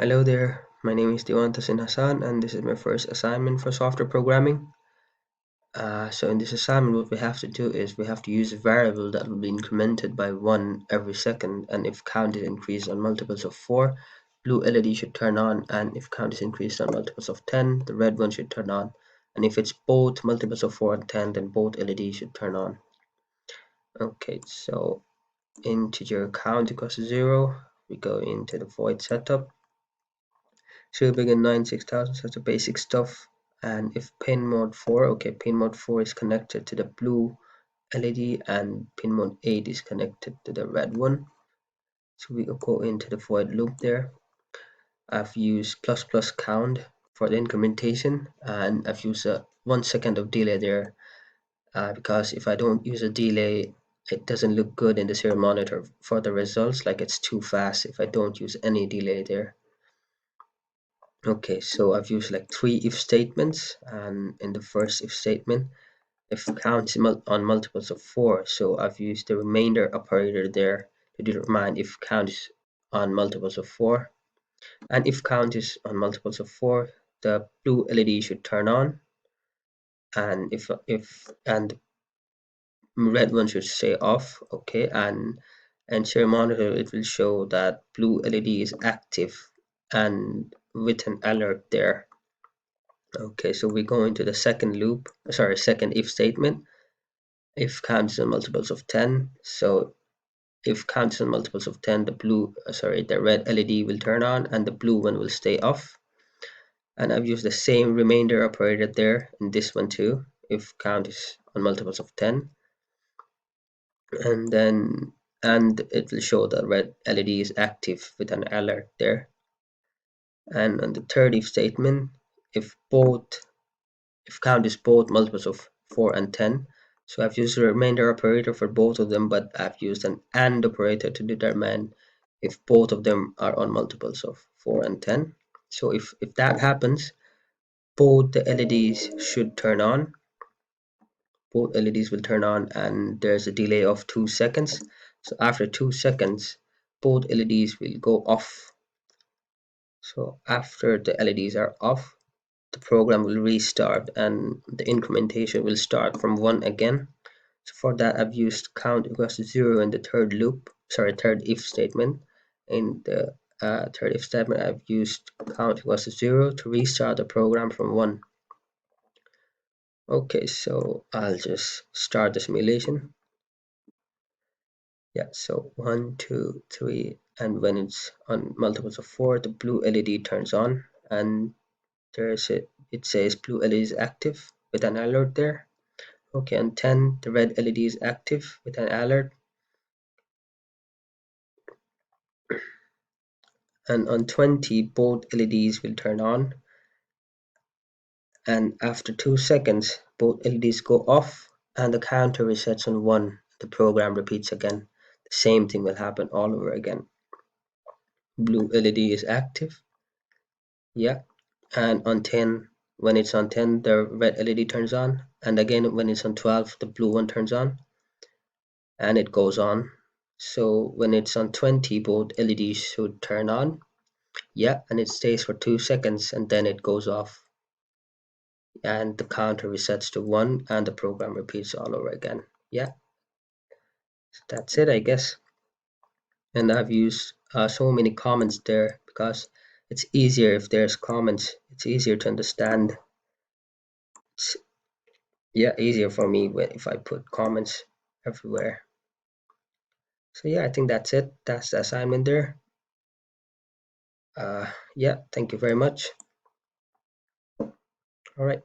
Hello there, my name is Dewan Hasan and this is my first assignment for software programming. So in this assignment what we have to do is we have to use a variable that will be incremented by 1 every second, and if count is increased on multiples of 4, blue LED should turn on, and if count is increased on multiples of 10, the red one should turn on, and if it's both multiples of 4 and 10, then both LEDs should turn on. Okay, so integer count equals to 0, we go into the void setup. So big and 96,000, such a basic stuff. And if pin mode 4, okay, pin mode 4 is connected to the blue LED and pin mode 8 is connected to the red one. So we go into the void loop there. I've used plus plus count for the incrementation, and I've used a 1 second of delay there because if I don't use a delay, it doesn't look good in the serial monitor for the results, like it's too fast if I don't use any delay there. Okay, so I've used like 3 if statements, and in the first if statement, if count is on multiples of 4, so I've used the remainder operator there to determine if count is on multiples of 4. And if count is on multiples of 4, the blue LED should turn on, and if and red one should stay off. Okay, and serial monitor, it will show that blue LED is active and with an alert there. Okay, so we go into the second if statement. If count is in multiples of 10, so if count is in multiples of 10, the red LED will turn on and the blue one will stay off. And I've used the same remainder operator there in this one too, if count is on multiples of 10. And it will show the red LED is active with an alert there. And on the third if statement, if count is both multiples of 4 and 10, so I've used a remainder operator for both of them, but I've used an AND operator to determine if both of them are on multiples of 4 and 10. So if that happens, both the LEDs should turn on. Both LEDs will turn on, and there's a delay of 2 seconds. So after 2 seconds, both LEDs will go off. So after the LEDs are off, the program will restart and the incrementation will start from 1 again. So for that, I've used count equals to 0 in the third if statement. In the third if statement, I've used count equals to 0 to restart the program from 1. Okay, so I'll just start the simulation. Yeah, so 1, 2, 3, and when it's on multiples of 4, the blue LED turns on, and it says blue LED is active with an alert there. Okay, on 10, the red LED is active with an alert. And on 20, both LEDs will turn on. And after 2 seconds, both LEDs go off and the counter resets on 1. The program repeats again. The same thing will happen all over again. Blue LED is active. Yeah. And on 10, when it's on 10, the red LED turns on. And again, when it's on 12, the blue one turns on. And it goes on. So when it's on 20, both LEDs should turn on. Yeah, and it stays for 2 seconds and then it goes off. And the counter resets to 1 and the program repeats all over again. Yeah, so that's it, I guess. And I've used so many comments there because it's easier if there's comments. It's easier to understand. It's easier for me if I put comments everywhere. So yeah, I think that's it. That's the assignment there. Yeah, thank you very much. All right.